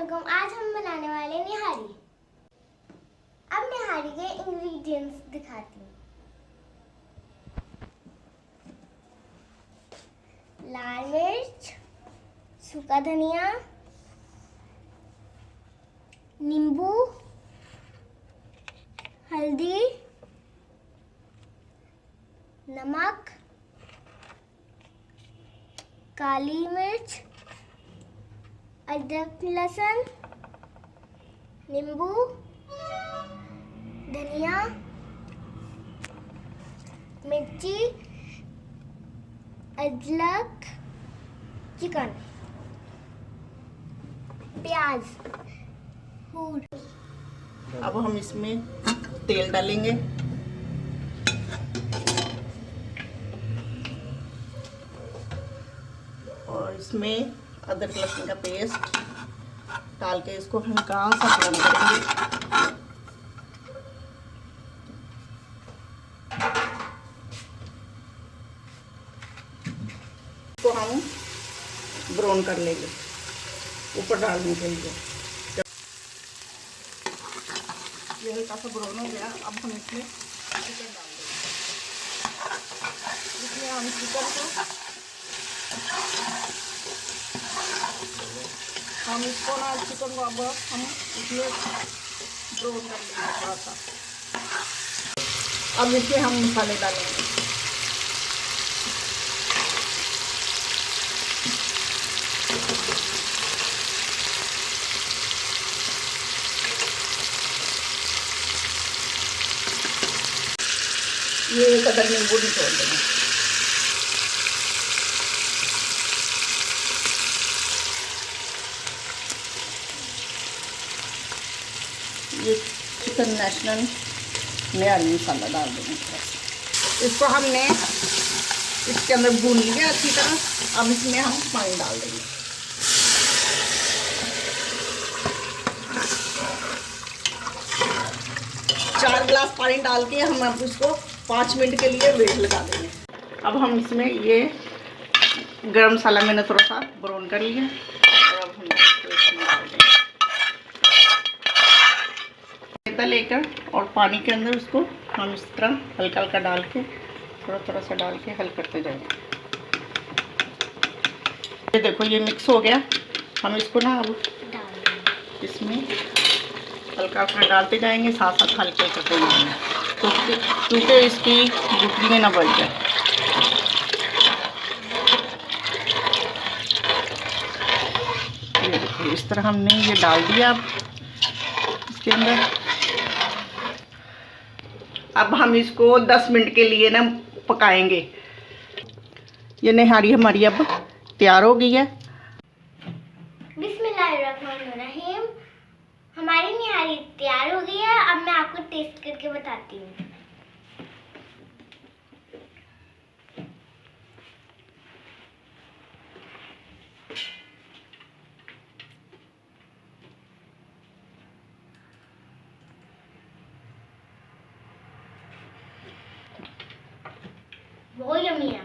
वालेकुम। आज हम बनाने वाले निहारी। अब निहारी के इंग्रेडिएंट्स दिखाती हूँ। लाल मिर्च, सूखा धनिया, नींबू, हल्दी, नमक, काली मिर्च, अदरक लहसुन, नींबू, धनिया, मिर्ची, अदरक, चिकन, प्याज। अब हम इसमें तेल डालेंगे। और इसमें अदरक लहसुन का पेस्ट डाल के इसको हल्का सा ब्राउन करेंगे। इसको हम ब्राउन कर लेंगे ऊपर डालने के लिए। ये हल्का सा ब्राउन हो गया। अब हम इसमें चिकन डाल देंगे। इसमें हम चिकन को चिकन को अब हम इसमें ब्राउन कर लेंगे थोड़ा सा। अब इसमें हम मसाले डालेंगे। ये एक अदर नींबू निचोड़ देंगे। ये चिकन नेशनल निहारी मसाला डाल देंगे। इसको हमने इसके अंदर भून लिया अच्छी तरह। अब इसमें हम पानी डाल देंगे। चार गिलास पानी डाल के हम अब इसको 5 मिनट के लिए वेट लगा देंगे। अब हम इसमें ये गरम मसाला मैंने थोड़ा सा ब्राउन कर लिया और अब हम इसको इसमें डाल देंगे। मैदा लेकर और पानी के अंदर उसको हम इस तरह हल्का हल्का डाल के थोड़ा सा डाल के हल करते जाएंगे। ये देखो ये मिक्स हो गया। हम इसको ना अब इसमें हल्का हल्का डालते जाएंगे, साथ साथ हल्के करते जाएंगे तो क्योंकि इसकी गुठलियाँ ना बढ़ जाए। ये देखो इस तरह हमने ये डाल दिया। अब इसके अंदर अब हम इसको 10 मिनट के लिए ना पकाएंगे। ये निहारी हमारी अब तैयार हो गई है। बिस्मिल्लाहिर्रहमानिर्रहीम। हमारी निहारी तैयार हो गई है। अब मैं आपको टेस्ट करके बताती हूँ। बहुत यम्मी है।